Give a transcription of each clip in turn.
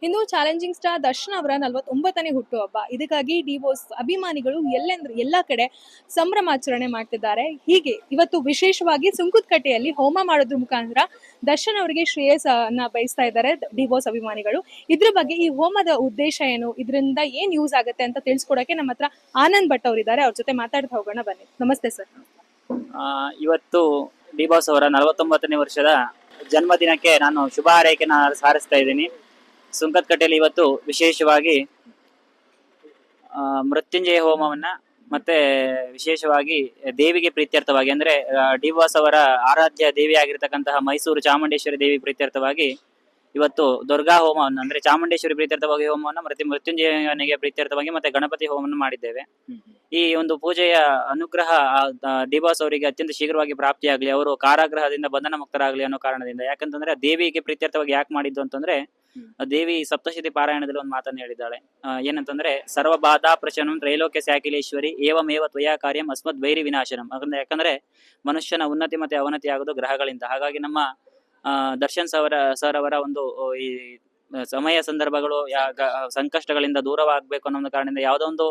ಇನ್ನು challenging star Darshan ಅವರ 49ನೇ ಹುಟ್ಟುಹಬ್ಬ. ಇದಕ್ಕಾಗಿ ಡಿವೋರ್ಸ್ ಅಭಿಮಾನಿಗಳು ಎಲ್ಲಾ ಕಡೆ ಸಂಭ್ರಮಾಚರಣೆ ಮಾಡ್ತಿದ್ದಾರೆ. ಹೀಗೆ ಇವತ್ತು ವಿಶೇಷವಾಗಿ ಸುಂಕದಕಟ್ಟೆಯಲ್ಲಿ ಹೋಮ ಮಾಡೋದ್ರ ಮುಖಾಂತರ ದರ್ಶನ್ ಅವರಿಗೆ ಶ್ರೇಯಸ್ಸನ್ನ ಬಯಸ್ತಾ ಇದ್ದಾರೆ ಡಿವೋರ್ಸ್ ಅಭಿಮಾನಿಗಳು. ಇದ್ರ ಬಗ್ಗೆ ಈ ಹೋಮದ ಉದ್ದೇಶ ಏನು, ಇದರಿಂದ ಏನ್ ಯೂಸ್ ಆಗುತ್ತೆ ಅಂತ ತಿಳಿಸ್ಕೊಡಕ್ಕೆ ನಮ್ಮ ಹತ್ರ ಆನಂದ್ ಭಟ್ ಅವರಿದ್ದಾರೆ. ಅವ್ರ ಜೊತೆ ಮಾತಾಡ್ತಾ ಹೋಗೋಣ ಬನ್ನಿ. ನಮಸ್ತೆ ಸರ್. ಇವತ್ತು ಡಿ ಬಾಸ್ ಅವರ 49ನೇ ವರ್ಷದ ಜನ್ಮದಿನಕ್ಕೆ ನಾನು ಶುಭ ಹಾರೈಕೆನ ಸಾರಿಸ್ತಾ ಇದ್ದೀನಿ. ಸುಂಕದಕಟ್ಟೆಯಲ್ಲಿ ಇವತ್ತು ವಿಶೇಷವಾಗಿ ಮೃತ್ಯುಂಜಯ ಹೋಮವನ್ನ ಮತ್ತೆ ವಿಶೇಷವಾಗಿ ದೇವಿಗೆ ಪ್ರೀತ್ಯರ್ಥವಾಗಿ ಅಂದ್ರೆ ಡಿ ಬಾಸ್ ಅವರ ಆರಾಧ್ಯ ದೇವಿಯಾಗಿರ್ತಕ್ಕಂತಹ ಮೈಸೂರು ಚಾಮುಂಡೇಶ್ವರಿ ದೇವಿ ಪ್ರೀತ್ಯರ್ಥವಾಗಿ ಇವತ್ತು ದುರ್ಗಾ ಹೋಮವನ್ನು ಅಂದ್ರೆ ಚಾಮುಂಡೇಶ್ವರಿ ಪ್ರೀತ್ಯರ್ಥವಾಗಿ ಹೋಮವನ್ನು ಮೃತ್ಯುಂಜಯನಿಗೆ ಪ್ರೀತ್ಯರ್ಥವಾಗಿ ಮತ್ತೆ ಗಣಪತಿ ಹೋಮವನ್ನು ಮಾಡಿದ್ದೇವೆ. ಈ ಒಂದು ಪೂಜೆಯ ಅನುಗ್ರಹ ಡಿ ಬಾಸ್ ಅವರಿಗೆ ಅತ್ಯಂತ ಶೀಘ್ರವಾಗಿ ಪ್ರಾಪ್ತಿಯಾಗಲಿ, ಅವರು ಕಾರಾಗೃಹದಿಂದ ಬಂಧನ ಮುಕ್ತರಾಗಲಿ ಅನ್ನೋ ಕಾರಣದಿಂದ. ಯಾಕಂತಂದ್ರೆ ದೇವಿಗೆ ಪ್ರೀತ್ಯರ್ಥವಾಗಿ ಯಾಕೆ ಮಾಡಿದ್ದು ಅಂತಂದ್ರೆ, ದೇವಿ ಸಪ್ತಶತಿ ಪಾರಾಯಣದಲ್ಲಿ ಒಂದು ಮಾತನ್ನು ಹೇಳಿದ್ದಾಳೆ. ಏನಂತಂದ್ರೆ ಸರ್ವ ಬಾಧಾ ಪ್ರಶಮನಂ ತ್ರೈಲೋಕ್ಯ ಸ್ಯಾಕಿಲೇಶ್ವರಿ ಏವಮೇವ ತ್ವಯಾ ಕಾರ್ಯಂ ಅಸ್ಮದ್ ವೈರಿ ವಿನಾಶನಂ. ಯಾಕಂದ್ರೆ ಮನುಷ್ಯನ ಉನ್ನತಿ ಮತ್ತೆ ಅವನತಿ ಆಗೋದು ಗ್ರಹಗಳಿಂದ. ಹಾಗಾಗಿ ನಮ್ಮ ದರ್ಶನ್ ಸರ್ ಅವರ ಒಂದು ಈ ಸಮಯ ಸಂದರ್ಭಗಳು ಸಂಕಷ್ಟಗಳಿಂದ ದೂರವಾಗಬೇಕು ಅನ್ನೋ ಒಂದು ಕಾರಣದಿಂದ ಯಾವುದೋ ಒಂದು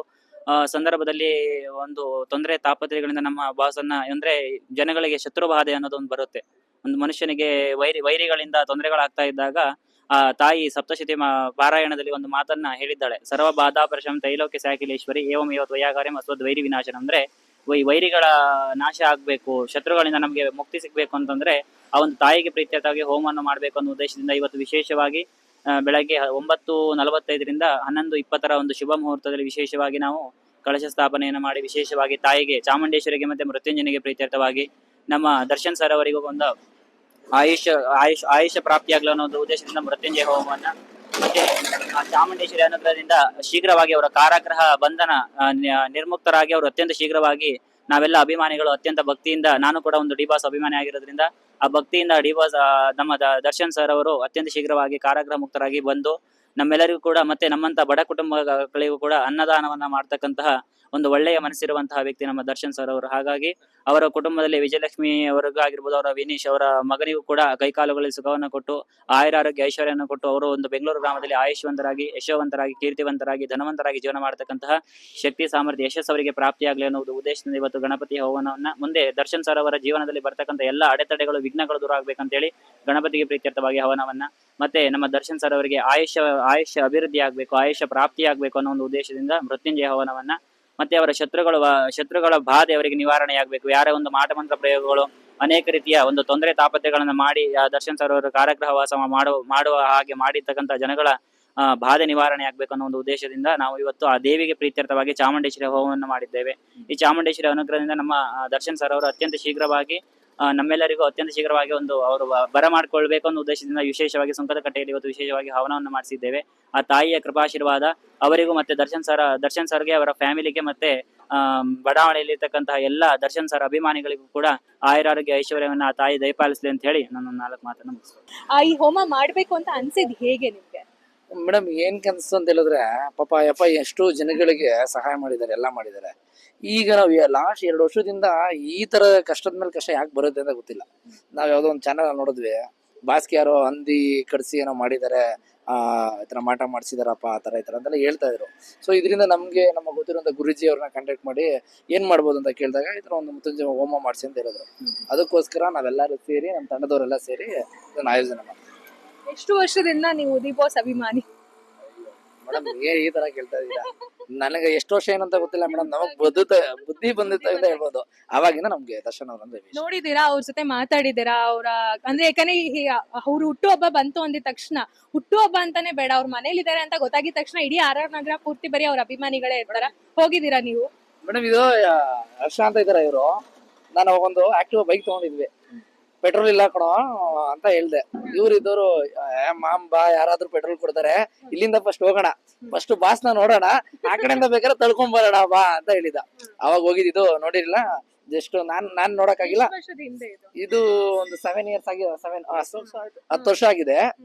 ಸಂದರ್ಭದಲ್ಲಿ ಒಂದು ತೊಂದರೆ ತಾಪತ್ರಯಗಳಿಂದ ನಮ್ಮ ಬಾಸನ್ನ ಅಂದ್ರೆ ಜನಗಳಿಗೆ ಶತ್ರು ಬಾಧೆ ಅನ್ನೋದೊಂದು ಬರುತ್ತೆ. ಒಂದು ಮನುಷ್ಯನಿಗೆ ವೈರಿಗಳಿಂದ ತೊಂದರೆಗಳಾಗ್ತಾ ಇದ್ದಾಗ ಆ ತಾಯಿ ಸಪ್ತಶತಿ ಪಾರಾಯಣದಲ್ಲಿ ಒಂದು ಮಾತನ್ನ ಹೇಳಿದ್ದಾಳೆ. ಸರ್ವ ಬಾಧಾ ಪ್ರಶಮನಂ ತ್ರೈಲೋಕ್ಯ ಸ್ಯಾಕಿಲೇಶ್ವರಿ ಏವಮೇವ ತ್ವಯಾ ಕಾರ್ಯಂ ಅಸ್ಮದ್ ವೈರಿ ವಿನಾಶನಂ. ಅಂದ್ರೆ ವೈರಿಗಳ ನಾಶ ಆಗ್ಬೇಕು, ಶತ್ರುಗಳಿಂದ ನಮ್ಗೆ ಮುಕ್ತಿ ಸಿಗ್ಬೇಕು ಅಂತಂದ್ರೆ ಆ ಒಂದು ತಾಯಿಗೆ ಪ್ರೀತ್ಯರ್ಥವಾಗಿ ಹೋಮವನ್ನು ಮಾಡ್ಬೇಕು ಅನ್ನೋ ಉದ್ದೇಶದಿಂದ ಇವತ್ತು ವಿಶೇಷವಾಗಿ ಬೆಳಗ್ಗೆ 9:45ರಿಂದ 11:20 ಒಂದು ಶುಭ ಮುಹೂರ್ತದಲ್ಲಿ ವಿಶೇಷವಾಗಿ ನಾವು ಕಳಶ ಸ್ಥಾಪನೆಯನ್ನು ಮಾಡಿ ವಿಶೇಷವಾಗಿ ತಾಯಿಗೆ ಚಾಮುಂಡೇಶ್ವರಿಗೆ ಮತ್ತೆ ಮೃತ್ಯುಂಜಯನಿಗೆ ಪ್ರೀತ್ಯರ್ಥವಾಗಿ ನಮ್ಮ ದರ್ಶನ್ ಸರ್ ಅವರಿಗೂ ಒಂದು ಆಯುಷ್ಯ ಪ್ರಾಪ್ತಿಯಾಗಲು ಅನ್ನೋ ಒಂದು ಉದ್ದೇಶದಿಂದ ಮೃತ್ಯುಂಜಯ ಹೋಮವನ್ನ ಮತ್ತೆ ಆ ಚಾಮುಂಡೇಶ್ವರಿ ಅನುಗ್ರಹದಿಂದ ಶೀಘ್ರವಾಗಿ ಅವರ ಕಾರಾಗೃಹ ಬಂಧನ ನಿರ್ಮುಕ್ತರಾಗಿ ಅವರು ಅತ್ಯಂತ ಶೀಘ್ರವಾಗಿ ನಾವೆಲ್ಲ ಅಭಿಮಾನಿಗಳು ಅತ್ಯಂತ ಭಕ್ತಿಯಿಂದ, ನಾನು ಕೂಡ ಒಂದು ಡಿ ಬಾಸ್ ಅಭಿಮಾನಿ ಆಗಿರೋದ್ರಿಂದ ಆ ಭಕ್ತಿಯಿಂದ ಡಿ ಬಾಸ್ ನಮ್ಮ ದರ್ಶನ್ ಸರ್ ಅವರು ಅತ್ಯಂತ ಶೀಘ್ರವಾಗಿ ಕಾರಾಗೃಹ ಮುಕ್ತರಾಗಿ ಬಂದು ನಮ್ಮೆಲ್ಲರಿಗೂ ಕೂಡ ಮತ್ತೆ ನಮ್ಮಂತ ಬಡ ಕುಟುಂಬಗಳಿಗೂ ಕೂಡ ಅನ್ನದಾನವನ್ನ ಮಾಡ್ತಕ್ಕಂತಹ ಒಂದು ಒಳ್ಳೆಯ ಮನಸ್ಸಿರುವಂತಹ ವ್ಯಕ್ತಿ ನಮ್ಮ ದರ್ಶನ್ ಸರ್ ಅವರು. ಹಾಗಾಗಿ ಅವರ ಕುಟುಂಬದಲ್ಲಿ ವಿಜಯಲಕ್ಷ್ಮಿ ಅವರಿಗೂ ಆಗಿರ್ಬೋದು, ಅವರ ವಿನೀಶ್ ಅವರ ಮಗನಿಗೂ ಕೂಡ ಕೈಕಾಲುಗಳಲ್ಲಿ ಸುಖವನ್ನು ಕೊಟ್ಟು ಆಯುರಾರೋಗ್ಯ ಐಶ್ವರ್ಯವನ್ನು ಕೊಟ್ಟು ಅವರು ಒಂದು ಬೆಂಗಳೂರು ಗ್ರಾಮದಲ್ಲಿ ಆಯುಷ್ಯವಂತರಾಗಿ ಯಶವಂತರಾಗಿ ಕೀರ್ತಿವಂತರಾಗಿ ಧನವಂತರಾಗಿ ಜೀವನ ಮಾಡತಕ್ಕಂತಹ ಶಕ್ತಿ ಸಾಮರ್ಥ್ಯ ಯಶಸ್ಸು ಅವರಿಗೆ ಪ್ರಾಪ್ತಿಯಾಗಲಿ ಅನ್ನೋ ಉದ್ದೇಶದಿಂದ ಇವತ್ತು ಗಣಪತಿ ಹವನವನ್ನ ಮುಂದೆ ದರ್ಶನ್ ಸರ್ ಅವರ ಜೀವನದಲ್ಲಿ ಬರ್ತಕ್ಕಂಥ ಎಲ್ಲ ಅಡೆತಡೆಗಳು ವಿಘ್ನಗಳು ದೂರ ಆಗ್ಬೇಕಂತೇಳಿ ಗಣಪತಿಗೆ ಪ್ರೀತ್ಯರ್ಥವಾಗಿ ಹವನವನ್ನ ಮತ್ತೆ ನಮ್ಮ ದರ್ಶನ್ ಸರ್ ಅವರಿಗೆ ಆಯುಷ್ಯ ಅಭಿವೃದ್ಧಿ ಆಗ್ಬೇಕು, ಆಯುಷ್ಯ ಪ್ರಾಪ್ತಿ ಆಗ್ಬೇಕು ಅನ್ನೋ ಒಂದು ಉದ್ದೇಶದಿಂದ ಮೃತ್ಯುಂಜಯ ಹವನವನ್ನ ಮತ್ತೆ ಅವರ ಶತ್ರುಗಳ ಬಾಧೆ ಅವರಿಗೆ ನಿವಾರಣೆ ಆಗ್ಬೇಕು, ಯಾರೇ ಒಂದು ಮಾಟಮಂತ್ರ ಪ್ರಯೋಗಗಳು ಅನೇಕ ರೀತಿಯ ಒಂದು ತೊಂದರೆ ತಾಪತ್ರೆಗಳನ್ನ ಮಾಡಿ ದರ್ಶನ್ ಸರ್ ಅವರು ಕಾರಾಗೃಹ ವಾಸ ಮಾಡುವ ಹಾಗೆ ಮಾಡಿರ್ತಕ್ಕಂಥ ಜನಗಳ ಬಾಧೆ ನಿವಾರಣೆ ಆಗ್ಬೇಕು ಅನ್ನೋ ಒಂದು ಉದ್ದೇಶದಿಂದ ನಾವು ಇವತ್ತು ಆ ದೇವಿಗೆ ಪ್ರೀತ್ಯರ್ಥವಾಗಿ ಚಾಮುಂಡೇಶ್ವರಿ ಹೋಮವನ್ನು ಮಾಡಿದ್ದೇವೆ. ಈ ಚಾಮುಂಡೇಶ್ವರಿ ಅನುಗ್ರಹದಿಂದ ನಮ್ಮ ದರ್ಶನ್ ಸರ್ ಅವರು ಅತ್ಯಂತ ಶೀಘ್ರವಾಗಿ ನಮ್ಮೆಲ್ಲರಿಗೂ ಅತ್ಯಂತ ಶೀಘ್ರವಾಗಿ ಒಂದು ಅವರು ಬರಮಾಡ್ಕೊಳ್ಬೇಕು ಅನ್ನೋ ಉದ್ದೇಶದಿಂದ ವಿಶೇಷವಾಗಿ ಸುಂಕದಕಟ್ಟೆಯಲ್ಲಿ ಇವತ್ತು ವಿಶೇಷವಾಗಿ ಹವನವನ್ನು ಮಾಡಿಸಿದ್ದೇವೆ. ಆ ತಾಯಿಯ ಕೃಪಾಶೀರ್ವಾದ ಅವರಿಗೂ ಮತ್ತೆ ದರ್ಶನ್ ಸರ್ಗೆ ಅವರ ಫ್ಯಾಮಿಲಿಗೆ ಮತ್ತೆ ಬಡಾವಣೆಯಲ್ಲಿರ್ತಕ್ಕಂತಹ ಎಲ್ಲ ದರ್ಶನ್ ಸರ್ ಅಭಿಮಾನಿಗಳಿಗೂ ಕೂಡ ಆಯುರಾರೋಗ್ಯ ಐಶ್ವರ್ಯವನ್ನ ಆ ತಾಯಿ ದಯಪಾಲಿಸಲಿ ಅಂತ ಹೇಳಿ ನಾನು 4 ಮಾತನ್ನು ಮುಗಿಸ್ತೇನೆ. ಈ ಹೋಮ ಮಾಡ್ಬೇಕು ಅಂತ ಅನ್ಸಿದ್ ಹೇಗೆ ನಿಮ್ಗೆ? ಮೇಡಮ್ ಏನ್ ಕನ್ಸು ಅಂತ ಹೇಳಿದ್ರೆ, ಪಾಪ ಎಷ್ಟು ಜನಗಳಿಗೆ ಸಹಾಯ ಮಾಡಿದ್ದಾರೆ, ಎಲ್ಲ ಮಾಡಿದ್ದಾರೆ. ಈಗ ನಾವು ಲಾಸ್ಟ್ 2 ವರ್ಷದಿಂದ ಈ ತರ ಕಷ್ಟದ ಮೇಲೆ ಕಷ್ಟ ಯಾಕೆ ಬರುತ್ತೆ ಅಂತ ಗೊತ್ತಿಲ್ಲ. ನಾವ್ ಯಾವ್ದೋ ಒಂದು ಚಾನಲ್ ನೋಡಿದ್ವಿ, ಬಾಸ್ಕಿ ಯಾರೋ ಹಂದಿ ಕಡಿಸಿ ಏನೋ ಮಾಡಿದ್ದಾರೆ, ಈ ತರ ಮಾಟ ಮಾಡಿಸಿದಾರಪ್ಪ ಆ ತರ ಈ ತರ ಅಂತೆಲ್ಲ ಹೇಳ್ತಾ ಇದ್ರು. ಸೊ ಇದರಿಂದ ನಮ್ಗೆ ನಮ್ಮ ಗೊತ್ತಿರುವಂತ ಗುರುಜಿ ಅವ್ರನ್ನ ಕಾಂಟ್ಯಾಕ್ಟ್ ಮಾಡಿ ಏನ್ ಮಾಡ್ಬೋದು ಅಂತ ಕೇಳಿದಾಗ ಈ ತರ ಒಂದು ಮೃತ್ಯುಂಜಯ ಹೋಮ ಮಾಡಿಸಿ ಅಂತ ಹೇಳಿದ್ರು. ಅದಕ್ಕೋಸ್ಕರ ನಾವೆಲ್ಲರೂ ಸೇರಿ ನಮ್ಮ ತಂಡದವರೆಲ್ಲ ಸೇರಿ ಇದನ್ನ ಆಯೋಜನೆ ಮಾಡ್ತೀವಿ. ಎಷ್ಟು ವರ್ಷದಿಂದ ನೀವು ಡಿ ಬಾಸ್ ಅಭಿಮಾನಿ? ಮೇಡಮ್ ಈ ತರ ಕೇಳ್ತಾ ಇದ್ದೀರಾ? ನನಗೆ ಎಷ್ಟು ವರ್ಷ ಏನಂತ ಗೊತ್ತಿಲ್ಲ ಮೇಡಮ್, ನಮಗ್ ಬುದ್ಧಿ ಬಂದಿತ್ತ ಅಂತ ಹೇಳ್ಬೋದು. ಅವಾಗಿಂದ ನಮ್ಗೆ ದರ್ಶನ್ ಅವ್ರಂದ್ರೆ ನೋಡಿದೀರಾ, ಅವ್ರ ಜೊತೆ ಮಾತಾಡಿದೀರಾ? ಅಂದ್ರೆ ಯಾಕಂದ್ರೆ ಅವ್ರ ಹುಟ್ಟುಹಬ್ಬ ಬಂತು ಅಂದಿದ ತಕ್ಷಣ, ಹುಟ್ಟುಹಬ್ಬ ಅಂತಾನೆ ಬೇಡ, ಅವ್ರ ಮನೇಲಿ ಇದಾರೆ ಅಂತ ಗೊತ್ತಾಗಿದ ತಕ್ಷಣ ಇಡೀ RR ನಗರ ಪೂರ್ತಿ ಬರೀ ಅವ್ರ ಅಭಿಮಾನಿಗಳೇ ಇರ್ತಾರ. ಹೋಗಿದ್ದೀರಾ ನೀವು? ಮೇಡಮ್ ಇದು ಹರ್ಷ ಅಂತ ಇದಾರೆ ಇವರು. ನಾನು ಒಂದು ಆಕ್ಟಿವ್ ಬೈಕ್ ತಗೊಂಡಿದ್ವಿ, ಪೆಟ್ರೋಲ್ ಇಲ್ಲ ಕಣೋ ಅಂತ ಹೇಳ್ದೆ. ಇವ್ರಿದ್ದವರು ಮಾಮ್ ಬಾ, ಯಾರಾದ್ರೂ ಪೆಟ್ರೋಲ್ ಕೊಡ್ತಾರೆ, ಇಲ್ಲಿಂದ ಫಸ್ಟ್ ಹೋಗೋಣ, ಫಸ್ಟ್ ಬಾಸ್ನ ನೋಡೋಣ, ಆ ಕಡೆಯಿಂದ ಬೇಕಾದ್ರೆ ತಳ್ಕೊಂಡ್ ಬರೋಣ ಬಾ ಅಂತ ಹೇಳಿದ. ಅವಾಗ ಹೋಗಿದ್ದು ನೋಡಿರ್ಲಿಲ್ಲ, ಜಸ್ಟ್ ನಾನ್ ನೋಡಕ್ಕಾಗಿಲ್ಲ. ಇದು ಒಂದು 7 years ಆಗಿ 10 ವರ್ಷ ಆಗಿದೆ.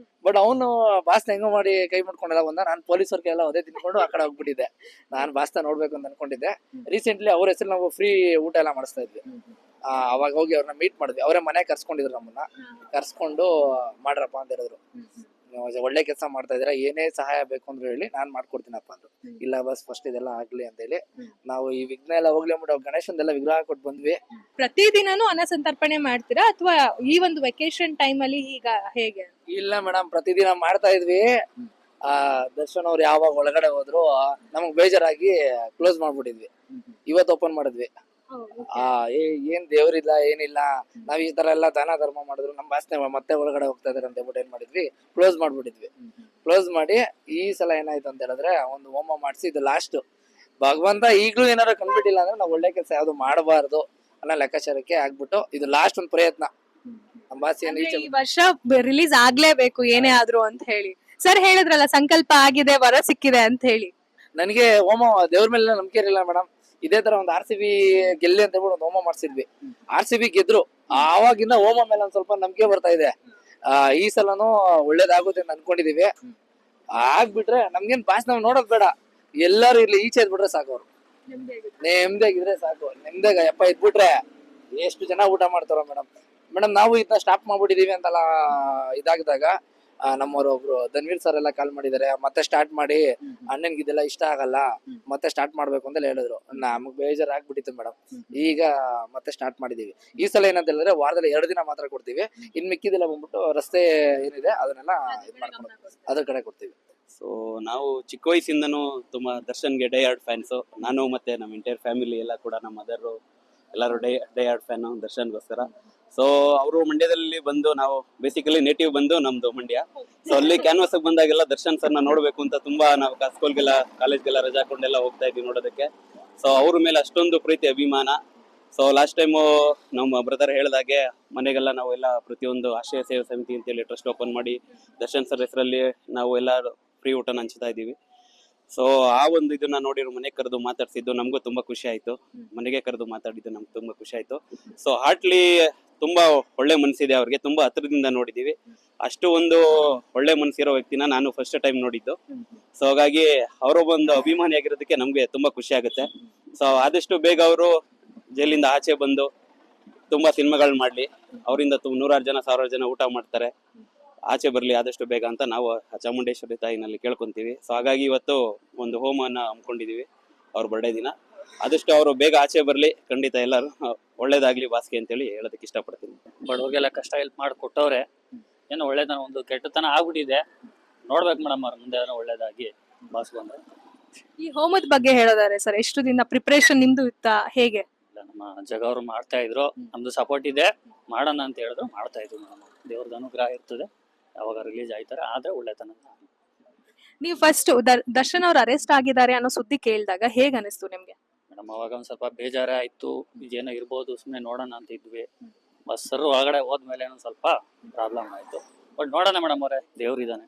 ಬಟ್ ಅವನು ಬಾಸ್ನ ಹೆಂಗೋ ಮಾಡಿ ಕೈ ಮುಟ್ಕೊಂಡೆಲ್ಲ ಬಂದ. ನಾನು ಪೊಲೀಸರ್ಗೆ ಎಲ್ಲ ಒದೆ ತಿನ್ಕೊಂಡು ಆ ಕಡೆ ಹೋಗ್ಬಿಟ್ಟಿದ್ದೆ. ನಾನು ಬಾಸ್ನ ನೋಡ್ಬೇಕು ಅಂತ ಅನ್ಕೊಂಡಿದ್ದೆ. ರೀಸೆಂಟ್ಲಿ ಅವ್ರ ಹೆಸರು ನಾವು ಫ್ರೀ ಊಟ ಎಲ್ಲ ಮಾಡಿಸ್ತಾ ಇದ್ವಿ. ಅವಾಗ ಹೋಗಿ ಅವ್ರನ್ನ ಮೀಟ್ ಮಾಡಿದ್ವಿ. ಅವರೇ ಮನೆ ಕರ್ಸ್ಕೊಂಡಿದ್ರು ನಮ್ಮನ್ನ. ಕರ್ಸ್ಕೊಂಡು ಮಾಡ್ರಪ್ಪ ಅಂತ ಹೇಳಿದ್ರು. ನೀವು ಒಳ್ಳೆ ಕೆಲಸ ಮಾಡ್ತಾ ಇದೀರಾ, ಏನೇ ಸಹಾಯ ಬೇಕು ಅಂದ್ರೆ ಹೇಳಿ ನಾನ್ ಮಾಡ್ಕೊಡ್ತೀನಪ್ಪ ಅಂದ್ರು. ಇಲ್ಲ ಬಸ್ ಫಸ್ಟ್ ಇದೆಲ್ಲ ಆಗ್ಲಿ ಅಂತ ಹೇಳಿ ನಾವು ಈ ವಿಘ್ನ ಎಲ್ಲ ಹೋಗ್ಲಿ ಅಂದ್ಬಿಟ್ಟು ಗಣೇಶಂದೆಲ್ಲ ವಿಗ್ರಹ ಕೊಟ್ಟು ಬಂದ್ವಿ. ಪ್ರತಿದಿನನೂ ಅನ್ನ ಸಂತರ್ಪಣೆ ಮಾಡ್ತೀರಾ ಅಥವಾ ಈ ಒಂದು ವೆಕೇಶನ್ ಟೈಮ್ ಅಲ್ಲಿ ಈಗ ಹೇಗೆ? ಇಲ್ಲ ಮೇಡಮ್, ಪ್ರತಿದಿನ ಮಾಡ್ತಾ ಇದ್ವಿ. ದರ್ಶನ್ ಅವ್ರು ಯಾವಾಗ ಒಳಗಡೆ ಹೋದ್ರು ನಮಗ್ ಬೇಜಾರಾಗಿ ಕ್ಲೋಸ್ ಮಾಡ್ಬಿಟ್ಟಿದ್ವಿ. ಇವತ್ತು ಓಪನ್ ಮಾಡಿದ್ವಿ. ಏನ್ ದೇವ್ರಿಲ್ಲ ಏನಿಲ್ಲ, ನಾವ್ ಈ ತರ ಎಲ್ಲ ದಾನ ಧರ್ಮ ಮಾಡಿದ್ರು ನಮ್ ವಾಸನೆ ಮತ್ತೆ ಒಳಗಡೆ ಹೋಗ್ತಾ ಇದಾರೆ ಅಂತ ಹೇಳ್ಬಿಟ್ಟು ಏನ್ ಮಾಡಿದ್ವಿ, ಕ್ಲೋಸ್ ಮಾಡ್ಬಿಟ್ಟಿದ್ವಿ. ಕ್ಲೋಸ್ ಮಾಡಿ ಈ ಸಲ ಏನಾಯ್ತು ಅಂತ ಹೇಳಿದ್ರೆ ಒಂದು ಹೋಮ ಮಾಡಿಸಿ ಇದು ಲಾಸ್ಟ್. ಭಗವಂತ ಈಗ್ಲೂ ಏನಾದ್ರು ಕಂಡ್ಬಿಟ್ಟಿಲ್ಲ ಅಂದ್ರೆ ನಾವು ಒಳ್ಳೆ ಕೆಲಸ ಯಾವ್ದು ಮಾಡಬಾರ್ದು ಅನ್ನೋ ಲೆಕ್ಕಾಚಾರಕ್ಕೆ ಆಗ್ಬಿಟ್ಟು ಇದು ಲಾಸ್ಟ್ ಒಂದು ಪ್ರಯತ್ನ. ನಮ್ಮ ಬಾಸ್ ಏನ್ ಈ ವರ್ಷ ರಿಲೀಸ್ ಆಗ್ಲೇಬೇಕು ಏನೇ ಆದ್ರೂ ಅಂತ ಹೇಳಿ ಸರ್ ಹೇಳಿದ್ರಲ್ಲ, ಸಂಕಲ್ಪ ಆಗಿದೆ, ವರ ಸಿಕ್ಕಿದೆ ಅಂತ ಹೇಳಿ. ನನಗೆ ಹೋಮ ದೇವ್ರ ಮೇಲೆ ನಂಬಿಕೆ ಇರಲಿಲ್ಲ ಮೇಡಮ್. ಇದೇ ತರ ಒಂದು RCB ಗೆಲ್ಲಿ ಅಂತ ಹೇಳ್ಬಿಟ್ಟು ಒಂದು ಹೋಮ ಮಾಡ್ಸಿದ್ವಿ. RCB ಗೆದ್ರು. ಆವಾಗಿಂದ ಹೋಮ ಮೇಲೆ ಒಂದ್ ಸ್ವಲ್ಪ ನಂಬಿಕೆ ಬರ್ತಾ ಇದೆ. ಈ ಸಲನು ಒಳ್ಳೇದಾಗುತ್ತೆ ಅಂತ ಅನ್ಕೊಂಡಿದೀವಿ. ಆಗ್ಬಿಟ್ರೆ ನಮ್ಗೇನ್ ಬಾಸ್ ನಾವ್ ನೋಡೋದ್ ಬೇಡ, ಎಲ್ಲಾರು ಇರ್ಲಿ ಈಚೆ ಇದ್ಬಿಟ್ರೆ ಸಾಕು. ಅವ್ರು ನೆಮ್ಮದಿಯಾಗಿದ್ರೆ ಸಾಕು. ನೆಮ್ಮದಿಯಾಗ ಯಪ್ಪ ಇದ್ಬಿಟ್ರೆ ಎಷ್ಟು ಜನ ಊಟ ಮಾಡ್ತಾರೋ ಮೇಡಮ್. ನಾವು ಇದನ್ನ ಸ್ಟಾಪ್ ಮಾಡ್ಬಿಟ್ಟಿದೀವಿ ಅಂತೆಲ್ಲ ಇದಾಗದಾಗ ನಮ್ಮವ್ರು ಒಬ್ರು ಧನ್ವೀರ್ ಸರ್ ಎಲ್ಲ ಕಾಲ್ ಮಾಡಿದಾರೆ, ಮತ್ತೆ ಸ್ಟಾರ್ಟ್ ಮಾಡಿ, ಅಣ್ಣನ್ಗೆ ಇದೆಲ್ಲ ಇಷ್ಟ ಆಗಲ್ಲ, ಮತ್ತೆ ಸ್ಟಾರ್ಟ್ ಮಾಡ್ಬೇಕು ಅಂತ ಹೇಳಿದ್ರು. ನಮಗ್ ಬೇಜಾರಾಗ್ಬಿಟ್ಟಿತ್ತು ಮೇಡಮ್. ಈಗ ಮತ್ತೆ ಸ್ಟಾರ್ಟ್ ಮಾಡಿದೀವಿ. ಈ ಸಲ ಏನಂತ ಹೇಳಿದ್ರೆ ವಾರದಲ್ಲಿ 2 ದಿನ ಮಾತ್ರ ಕೊಡ್ತೀವಿ. ಇನ್ ಮಿಕ್ಕಿದೆಲ್ಲ ಬಂದ್ಬಿಟ್ಟು ರಸ್ತೆ ಏನಿದೆ ಅದನ್ನೆಲ್ಲ ಇದ್ ಮಾಡ್ಕೊಂಡು ಅದ್ರ ಕಡೆ ಕೊಡ್ತೀವಿ. ಸೊ ನಾವು ಚಿಕ್ಕ ವಯಸ್ಸಿಂದನೂ ತುಂಬಾ ದರ್ಶನ್ಗೆ ಡೈ ಹಾರ್ಡ್ ಫ್ಯಾನ್ಸು. ನಾನು ಮತ್ತೆ ನಮ್ಮ ಎಂಟೈರ್ ಫ್ಯಾಮಿಲಿ ಎಲ್ಲ ಕೂಡ, ನಮ್ಮ ಮದರ್ ಎಲ್ಲರೂ ಡೈ ಹಾರ್ಡ್ ಫ್ಯಾನು ದರ್ಶನ್ಗೋಸ್ಕರ. ಸೊ ಅವರು ಮಂಡ್ಯದಲ್ಲಿ ಬಂದು, ನಾವು ಬೇಸಿಕಲಿ ನೇಟಿವ್ ಬಂದು ನಮ್ದು ಮಂಡ್ಯ. ಸೊ ಅಲ್ಲಿ ಕ್ಯಾನ್ವಾಸ್ ಬಂದಾಗೆಲ್ಲ ದರ್ಶನ್ ಸರ್ನ ನೋಡ್ಬೇಕು ಅಂತ ತುಂಬಾ ನಾವು ಸ್ಕೂಲ್ಗೆಲ್ಲ ಕಾಲೇಜ್ಗೆಲ್ಲ ರಜಾ ಹಾಕೊಂಡೆಲ್ಲ ಹೋಗ್ತಾ ಇದ್ವಿ ನೋಡೋದಕ್ಕೆ. ಸೊ ಅವ್ರ ಮೇಲೆ ಅಷ್ಟೊಂದು ಪ್ರೀತಿ ಅಭಿಮಾನ. ಸೊ ಲಾಸ್ಟ್ ಟೈಮು ನಮ್ಮ ಬ್ರದರ್ ಹೇಳಿದಾಗೆ ಮನೆಗೆಲ್ಲ ನಾವೆಲ್ಲ ಪ್ರತಿಯೊಂದು ಆಶ್ರಯ ಸೇವಾ ಸಮಿತಿ ಅಂತೇಳಿ ಟ್ರಸ್ಟ್ ಓಪನ್ ಮಾಡಿ ದರ್ಶನ್ ಸರ್ ಹೆಸರಲ್ಲಿ ನಾವು ಎಲ್ಲ ಫ್ರೀ ಊಟನ ಹಂಚ್ತಾ ಇದ್ದೀವಿ. ಸೊ ಆ ಒಂದು ಇದನ್ನ ನೋಡಿರೋ ಮನೆಗೆ ಕರೆದು ಮಾತಾಡ್ಸಿದ್ದು ನಮಗೂ ತುಂಬಾ ಖುಷಿ ಆಯ್ತು. ಮನೆಗೆ ಕರೆದು ಮಾತಾಡಿದ್ದು ನಮ್ಗೆ ತುಂಬಾ ಖುಷಿ ಆಯ್ತು. ಸೊ ಹಾರ್ಟ್ಲಿ ತುಂಬಾ ಒಳ್ಳೆ ಮನಸ್ಸಿದೆ ಅವ್ರಿಗೆ, ತುಂಬಾ ಹತ್ರದಿಂದ ನೋಡಿದೀವಿ. ಅಷ್ಟು ಒಂದು ಒಳ್ಳೆ ಮನಸ್ಸಿರೋ ವ್ಯಕ್ತಿನ ನಾನು ಫಸ್ಟ್ ಟೈಮ್ ನೋಡಿದ್ದು. ಸೊ ಹಾಗಾಗಿ ಅವರೊಬ್ಬೊಂದು ಅಭಿಮಾನಿ ಆಗಿರೋದಕ್ಕೆ ನಮ್ಗೆ ತುಂಬಾ ಖುಷಿ ಆಗುತ್ತೆ. ಸೊ ಆದಷ್ಟು ಬೇಗ ಅವರು ಜೈಲಿಂದ ಆಚೆ ಬಂದು ತುಂಬಾ ಸಿನಿಮಾಗಳು ಮಾಡ್ಲಿ, ಅವರಿಂದ 100 ಜನ 1000 ಜನ ಊಟ ಮಾಡ್ತಾರೆ, ಆಚೆ ಬರ್ಲಿ ಆದಷ್ಟು ಬೇಗ ಅಂತ ನಾವು ಚಾಮುಂಡೇಶ್ವರಿ ತಾಯಿನಲ್ಲಿ ಕೇಳ್ಕೊಂತೀವಿ. ಸೊ ಹಾಗಾಗಿ ಇವತ್ತು ಒಂದು ಹೋಮನ ಹಮ್ಮಿಕೊಂಡಿದೀವಿ ಅವ್ರ ಬರ್ಡೇ ದಿನ. ಆದಷ್ಟು ಅವರು ಬೇಗ ಆಚೆ ಬರ್ಲಿ, ಖಂಡಿತ ಎಲ್ಲರೂ ಒಳ್ಳೇದಾಗ್ಲಿ ಬಾಸ್ಗೆ ಅಂತೇಳಿ ಹೇಳೋದಕ್ಕೆ ಇಷ್ಟಪಡ್ತೀನಿ. ಬಡವ್ರಿಗೆಲ್ಲ ಕಷ್ಟ ಹೆಲ್ಪ್ ಮಾಡಿ ಕೊಟ್ಟವ್ರೆ. ಏನೋ ಒಳ್ಳೇದನ, ಒಂದು ಕೆಟ್ಟತನ ಆಗ್ಬಿಟ್ಟಿದೆ, ನೋಡ್ಬೇಕು ಮೇಡಮ್ ಅವ್ರ ಮುಂದೆ ಏನೋ ಒಳ್ಳೇದಾಗಿ ಬಾಸ್ ಬಂದ್ರೆ. ಈ ಹೋಮದ ಬಗ್ಗೆ ಹೇಳೋದಾರೆ ಸರ್, ಎಷ್ಟು ದಿನ ಪ್ರಿಪರೇಷನ್ ನಿಮ್ದು ಇತ್ತಾ, ಹೇಗೆ? ಇಲ್ಲ, ನಮ್ಮ ಜಗ ಅವರು ಮಾಡ್ತಾ ಇದ್ರು, ನಮ್ದು ಸಪೋರ್ಟ್ ಇದೆ, ಮಾಡೋಣ ಅಂತ ಹೇಳಿದ್ರು, ಮಾಡ್ತಾ ಇದ್ರು ಮೇಡಮ್. ದೇವ್ರದ್ದು ಅನುಗ್ರಹ ಇರ್ತದೆ, ಯಾವಾಗ ರಿಲೀಸ್ ಆಯ್ತಾರೆ ಆದ್ರೆ ಒಳ್ಳೆತನ. ನೀವು ಫಸ್ಟ್ ದರ್ಶನ್ ಅವ್ರು ಅರೆಸ್ಟ್ ಆಗಿದ್ದಾರೆ ಅನ್ನೋ ಸುದ್ದಿ ಕೇಳಿದಾಗ ಹೇಗ್ ಅನಿಸ್ತು ನಿಮ್ಗೆ? ಮೇಡಮ್ ಅವಾಗ ಒಂದ್ ಸ್ವಲ್ಪ ಬೇಜಾರೇ ಆಯ್ತು, ಇದೇನೋ ಇರ್ಬೋದು, ಸುಮ್ಮನೆ ನೋಡೋಣ ಅಂತ ಇದ್ವಿ. ಬಸ್ಸರು ಒಳಗಡೆ ಹೋದ್ಮೇಲೆ ಏನೋ ಸ್ವಲ್ಪ ಪ್ರಾಬ್ಲಮ್ ಆಯ್ತು. ಬಟ್ ನೋಡೋಣ ಮೇಡಮ್ ಅವರೇ, ದೇವ್ರಿದ್ದಾನೆ,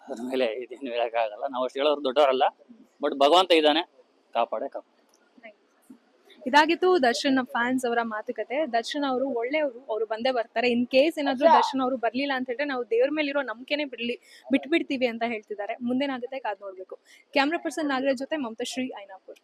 ಅದ್ಮೇಲೆ ಇದೇನು ಹೇಳಕ್ಕಾಗಲ್ಲ. ನಾವು ಅಷ್ಟು ಹೇಳೋರು ದೊಡ್ಡವರಲ್ಲ, ಬಟ್ ಭಗವಂತ ಇದ್ದಾನೆ, ಕಾಪಾಡೇ ಕಾಪಾಡ. ಇದಾಗಿತ್ತು ದರ್ಶನ್ ಫ್ಯಾನ್ಸ್ ಅವರ ಮಾತುಕತೆ. ದರ್ಶನ್ ಅವರು ಒಳ್ಳೆಯವರು, ಅವರು ಬಂದೇ ಬರ್ತಾರೆ. ಇನ್ ಕೇಸ್ ಏನಾದ್ರು ದರ್ಶನ್ ಅವರು ಬರ್ಲಿಲ್ಲ ಅಂತ ಹೇಳಿದ್ರೆ ನಾವು ದೇವ್ರ ಮೇಲಿರೋ ನಂಬಿಕೆನೆ ಬಿಟ್ಬಿಡ್ತೀವಿ ಅಂತ ಹೇಳ್ತಿದ್ದಾರೆ. ಮುಂದೇನಾಗುತ್ತೆ ಕಾದ್ ನೋಡ್ಬೇಕು. ಕ್ಯಾಮ್ರಾ ಪರ್ಸನ್ ನಾಗರಾಜ್ ಜೊತೆ ಮಮತಾ ಶ್ರೀ, ಐನಾಪುರ್.